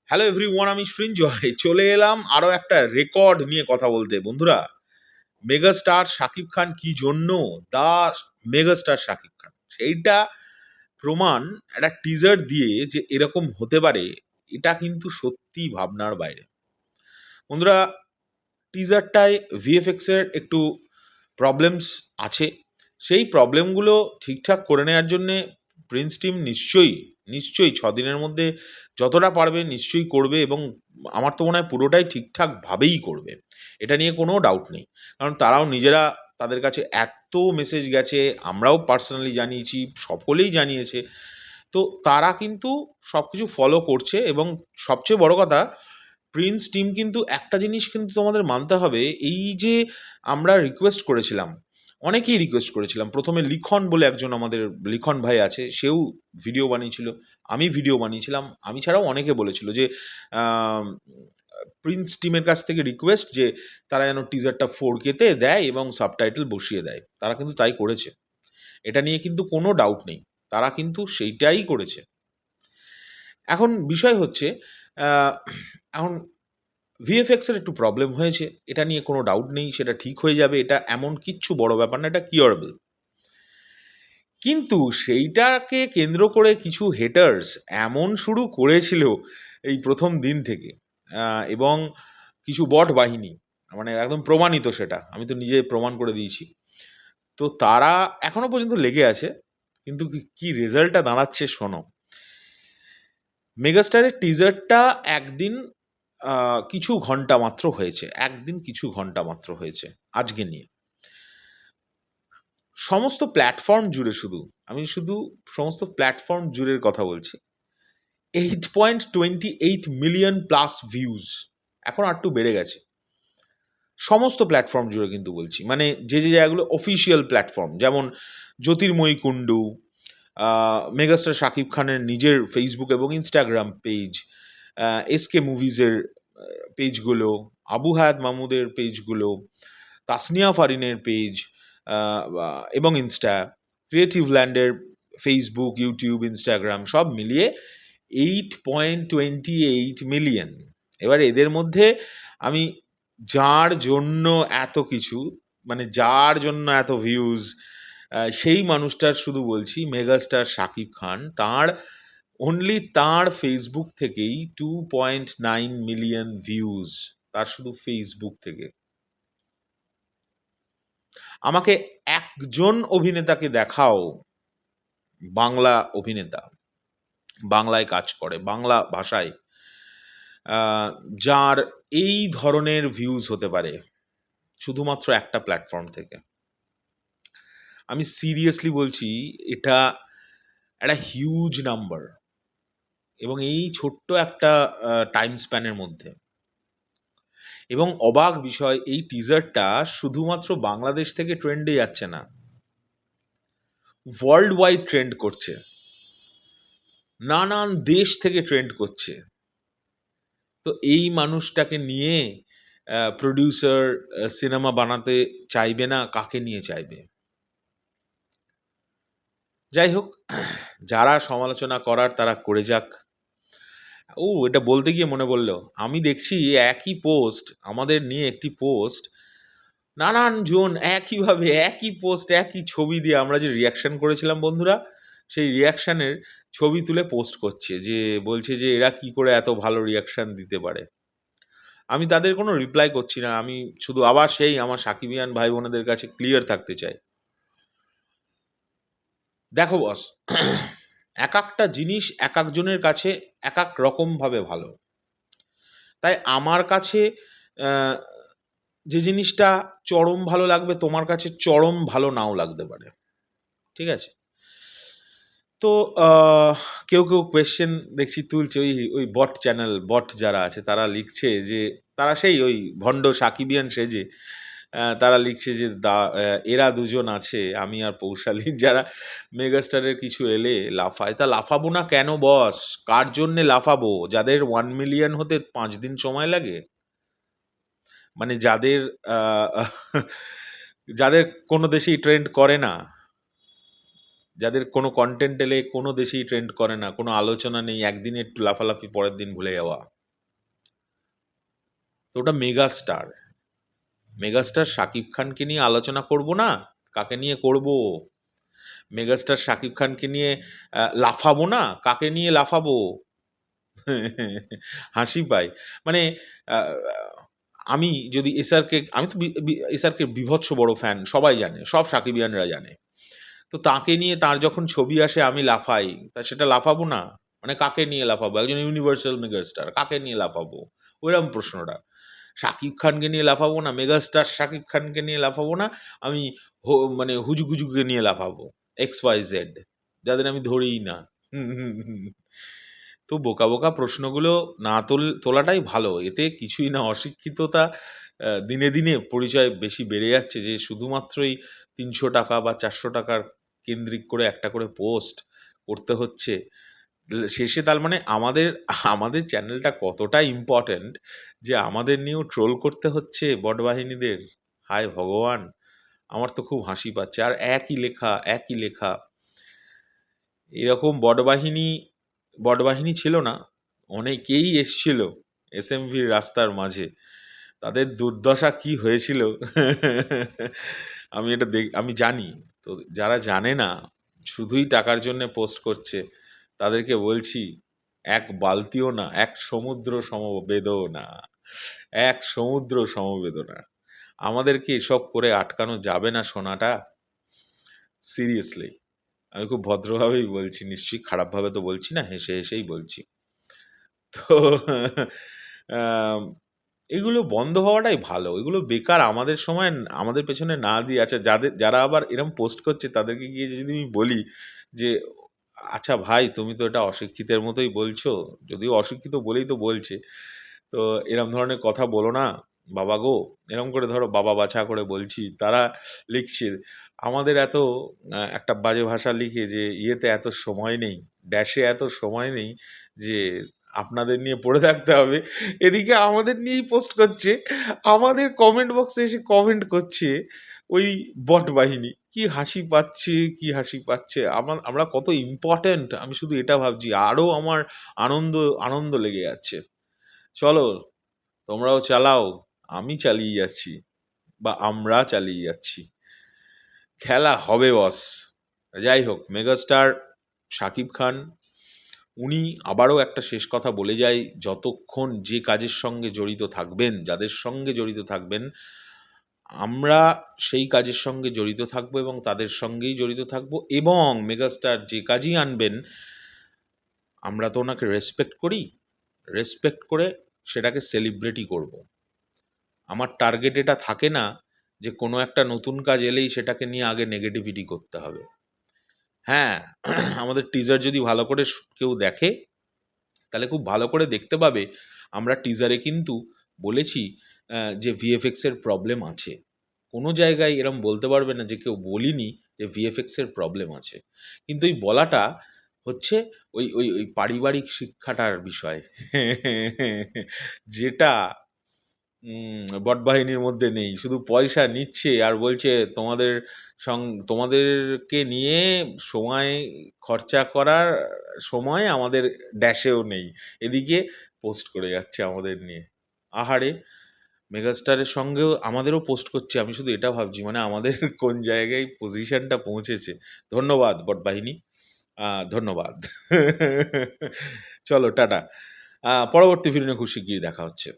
Hello everyone, আমি সৃঞ্জয় চলে এলাম আরও একটা রেকর্ড নিয়ে কথা বলতে। বন্ধুরা, মেগাস্টার শাকিব খান কি জন্য দা মেগাস্টার শাকিব খান, সেইটা প্রমাণ একটা টিজার দিয়ে যে এরকম হতে পারে, এটা কিন্তু সত্যি ভাবনার বাইরে। বন্ধুরা, টিজারটায় ভিএফএক্স এর একটু প্রবলেমস আছে। সেই প্রবলেমগুলো ঠিকঠাক করে নেওয়ার জন্যে প্রিন্স টিম নিশ্চয়ই 6 দিনের মধ্যে যতটা পারবে নিশ্চয়ই করবে, এবং আমার তো মনে হয় পুরোটাই ঠিকঠাকভাবেই করবে। এটা নিয়ে কোনো ডাউট নেই, কারণ তারাও নিজেরা, তাদের কাছে এত মেসেজ গেছে, আমরাও পার্সোনালি জানিয়েছি, সকলেই জানিয়েছে। তো তারা কিন্তু সব কিছু ফলো করছে, এবং সবচেয়ে বড় কথা, প্রিন্স টিম কিন্তু একটা জিনিস কিন্তু তোমাদের মানতে হবে, এই যে আমরা রিকোয়েস্ট করেছিলাম, অনেকেই রিকোয়েস্ট করেছিলাম। প্রথমে লিখন বলে একজন আমাদের লিখন ভাই আছে, সেও ভিডিও বানিয়েছিল, আমি ভিডিও বানিয়েছিলাম, আমি ছাড়াও অনেকে বলেছিল যে প্রিন্স টিমের কাছ থেকে রিকোয়েস্ট যে তারা যেন টিজারটা 4K-তে দেয় এবং সাবটাইটেল বসিয়ে দেয়। তারা কিন্তু তাই করেছে, এটা নিয়ে কিন্তু কোনো ডাউট নেই, তারা কিন্তু সেইটাই করেছে। এখন বিষয় হচ্ছে, এখন ভিএফএক্স এর একটু প্রবলেম হয়েছে, এটা নিয়ে কোনো ডাউট নেই, সেটা ঠিক হয়ে যাবে, এটা এমন কিচ্ছু বড় ব্যাপার না, এটা কিওরেবল। কিন্তু সেইটাকে কেন্দ্র করে কিছু হেটার্স এমন শুরু করেছিল এই প্রথম দিন থেকে, এবং কিছু বট বাহিনী, মানে একদম প্রমাণিত, সেটা আমি তো নিজে প্রমাণ করে দিয়েছি। তো তারা এখনো পর্যন্ত লেগে আছে, কিন্তু কি রেজাল্টটা দাঁড়াচ্ছে শোনো। মেগাস্টারের টিজারটা একদিন কিছু ঘন্টা মাত্র হয়েছে, কিছু ঘন্টা মাত্র হয়েছে আজকে নিয়ে। সমস্ত প্ল্যাটফর্ম জুড়ে, আমি শুধু সমস্ত প্ল্যাটফর্ম জুড়ের কথা বলছি, 8.28 মিলিয়ন প্লাস ভিউজ, এখন আরটু বেড়ে গেছে। সমস্ত প্ল্যাটফর্ম জুড়ে কিন্তু বলছি, মানে যে জায়গাগুলো অফিসিয়াল প্ল্যাটফর্ম, যেমন জ্যোতির্ময়ী কুণ্ডু, মেগাস্টার শাকিব খানের নিজের ফেসবুক এবং ইনস্টাগ্রাম পেজ, এসকে মুভিজের পেজগুলো, আবু হায়াত মাহমুদের পেজগুলো, তাসনিয়া ফারিনের পেজ এবং ইনস্টা, ক্রিয়েটিভ ল্যান্ডের ফেসবুক, ইউটিউব, ইনস্টাগ্রাম সব মিলিয়ে 8.28 মিলিয়ন। এবার এদের মধ্যে আমি যার জন্য এত কিছু, মানে যার জন্য এত ভিউজ, সেই মানুষটার শুধু বলছি, মেগাস্টার শাকিব খান, তার ফেসবুক থেকেই 2.9 মিলিয়ন ভিউজ, তার শুধু ফেসবুক থেকে। আমাকে একজন অভিনেতাকে দেখাও, বাংলা অভিনেতা, বাংলায় কাজ করে, বাংলা ভাষায়, যার এই ধরনের ভিউজ হতে পারে শুধুমাত্র একটা প্ল্যাটফর্ম থেকে। আমি সিরিয়াসলি বলছি, এটা একটা হিউজ নাম্বার, এবং এই ছোট্ট একটা টাইম স্প্যানের মধ্যে। এবং অবাক বিষয়, এই টিজারটা শুধুমাত্র বাংলাদেশ থেকে ট্রেন্ডে যাচ্ছে না, ওয়ার্ল্ড ওয়াইড ট্রেন্ড করছে, নানান দেশ থেকে ট্রেন্ড করছে। তো এই মানুষটাকে নিয়ে প্রডিউসার সিনেমা বানাতে চাইবে না, কাকে নিয়ে চাইবে? যাই হোক, যারা সমালোচনা করার তারা করে যাক। এটা বলতে গিয়ে মনে পড়ল, আমি দেখছি একই পোস্ট আমাদের নিয়ে, একটি পোস্ট, নানান জন একইভাবে একই পোস্ট, একই ছবি দিয়ে আমরা যে রিয়াকশন করেছিলাম বন্ধুরা, সেই রিয়াকশানের ছবি তুলে পোস্ট করছে, যে বলছে যে এরা কি করে এত ভালো রিয়াকশান দিতে পারে। আমি তাদের কোনো রিপ্লাই করছি না, আমি শুধু আবার সেই আমার সাকিবিয়ান ভাই বোনেদের কাছে ক্লিয়ার থাকতে চাই। দেখো বস, এক একটা জিনিস এক একজনের কাছে এক এক রকমভাবে ভালো। তাই আমার কাছে যে জিনিসটা চরম ভালো লাগবে, তোমার কাছে চরম ভালো নাও লাগতে পারে, ঠিক আছে? তো কেউ কোয়েশ্চেন দেখছি তুলছে, ওই বট যারা আছে তারা লিখছে যে, তারা সেই ওই ভণ্ড সাকিবিয়ান সেজে তারা লিখছে যে এরা দুজন আছে, আমি আর পৌশালী, যারা মেগাস্টারের কিছু এলে লাফায়। তা লাফাবো না কেন বস? কার জন্যে লাফাবো? যাদের 1 মিলিয়ন হতে 5 দিন সময় লাগে, মানে যাদের কোনো দেশেই ট্রেন্ড করে না, যাদের কোনো কন্টেন্ট এলে কোনো দেশেই ট্রেন্ড করে না, কোনো আলোচনা নেই, একদিনে একটু লাফালাফি, পরের দিন ভুলে যাওয়া। তো ওটা মেগাস্টার। মেগাস্টার শাকিব খানকে নিয়ে আলোচনা করব না, কাকে নিয়ে করব? মেগাস্টার শাকিব খানকে নিয়ে লাফাবো না, কাকে নিয়ে লাফাবো? হাসি পায়। মানে আহ, আমি যদি এসআরকে, আমি তো এসআরকে বিভৎস বড় ফ্যান, সবাই জানে, সব সাকিবিয়ানরা জানে। তো তাকে নিয়ে তার যখন ছবি আসে আমি লাফাই, তা সেটা লাফাবো না? মানে কাকে নিয়ে লাফাবো? একজন ইউনিভার্সাল মেগাস্টার, কাকে নিয়ে লাফাবো? ওইরকম প্রশ্নটা। শাকিব খানকে নিয়ে লাফাবো না, মেগাস্টার শাকিব খানকে নিয়ে লাফাবো না, আমি মানে হুজুগুজুকে নিয়ে লাফাবো, XYZ, যাদের আমি ধরিই না। তো বোকা বোকা প্রশ্নগুলো না তোলাটাই ভালো, এতে কিছুই না। অশিক্ষিততা দিনে দিনে পরিচয় বেশি বেড়ে যাচ্ছে, যে শুধুমাত্রই 300 টাকা বা 400 টাকার কেন্দ্রিক করে একটা করে পোস্ট করতে হচ্ছে। শেষে তার মানে আমাদের আমাদের চ্যানেলটা কতটা ইম্পর্ট্যান্ট যে আমাদের নিয়েও ট্রোল করতে হচ্ছে বটবাহিনীদের। হায় ভগবান, আমার তো খুব হাসি পাচ্ছে। আর একই লেখা, একই লেখা। এরকম বটবাহিনী ছিল না, অনেকেই এসছিল এসএমভির রাস্তার মাঝে, তাদের দুর্দশা কি হয়েছিল আমি এটা আমি জানি। তো যারা জানে না, শুধুই টাকার জন্য পোস্ট করছে, তাদেরকে বলছি, এক বালতিও না, এক সমুদ্র সমবেদনা, এক সমুদ্র সমবেদনা। আমাদেরকে এসব করে আটকানো যাবে না সোনাটা, সিরিয়াসলি। আমি খুব ভদ্রভাবেই বলছি, নিশ্চয়ই খারাপভাবে তো বলছি না, হেসে হেসেই বলছি। তো আম, এগুলো বন্ধ হওয়াটাই ভালো, এগুলো বেকার আমাদের সময় আমাদের পেছনে না দিয়ে। আচ্ছা, যারা আবার এরম পোস্ট করছে তাদেরকে গিয়ে যদি আমি বলি যে আচ্ছা ভাই, তুমি তো এটা অশিক্ষিতের মতোই বলছো, যদিও অশিক্ষিত বলেই তো বলছে, তো এরম ধরনের কথা বলো না বাবা গো। এরম করে ধরো বাবা বাছা করে বলছি, তারা লিখছে আমাদের এত একটা বাজে ভাষা লিখে যে ইয়েতে এত সময় নেই, ড্যাশে এত সময় নেই যে আপনাদের নিয়ে পড়ে থাকতে হবে। এদিকে আমাদের নিয়েই পোস্ট করছে, আমাদের কমেন্ট বক্সে এসে কমেন্ট করছে ওই বট বাহিনী। কি হাসি পাচ্ছে, কি হাসি পাচ্ছে। আমরা কত ইম্পর্ট্যান্ট, আমি শুধু এটা ভাবছি, আরও আমার আনন্দ আনন্দ লেগে যাচ্ছে। চলো, তোমরাও চালাও, আমি চালিয়ে যাচ্ছি, বা আমরা চালিয়ে যাচ্ছি, খেলা হবে বস। যাই হোক, মেগাস্টার শাকিব খান, উনি আবারও একটা শেষ কথা বলে যাই, যতক্ষণ যে কাজের সঙ্গে জড়িত থাকবেন, যাদের সঙ্গে জড়িত থাকবেন, আমরা সেই কাজের সঙ্গে জড়িত থাকবো এবং তাদের সঙ্গেই জড়িত থাকবো, এবং মেগাস্টার যে কাজই আনবেন, আমরা তো ওনাকে রেসপেক্ট করি, রেসপেক্ট করে সেটাকে সেলিব্রেটই করব। আমার টার্গেট এটা থাকে না যে কোনো একটা নতুন কাজ এলেই সেটাকে নিয়ে আগে নেগেটিভিটি করতে হবে। হ্যাঁ, আমাদের টিজার যদি ভালো করে কেউ দেখে, তাহলে খুব ভালো করে দেখতে পাবে আমরা টিজারে কিন্তু বলেছি যে ভিএফএক্সের প্রবলেম আছে। কোনো জায়গায় এরম বলতে পারবে না যে কেউ বলিনি যে ভিএফএক্সের প্রবলেম আছে। কিন্তু এই বলাটা হচ্ছে ওই পারিবারিক শিক্ষাটার বিষয় যেটা বটবাহিনীর মধ্যে নেই। শুধু পয়সা নিচ্ছে আর বলছে তোমাদের তোমাদেরকে নিয়ে সময় খরচা করার সময় আমাদের ড্যাশেও নেই। এদিকে পোস্ট করে যাচ্ছে আমাদের নিয়ে। আহারে! মেগাস্টারের সঙ্গেও আমাদেরও পোস্ট করছে। আমি শুধু এটা ভাবছি, মানে আমাদের কোন জায়গায় পজিশনটা পৌঁছেছে। ধন্যবাদ বটবাহিনী। ধন্যবাদ। চলো টাটা। পরবর্তী ভিডিও নিয়ে খুব শিগগিরই দেখা হচ্ছে।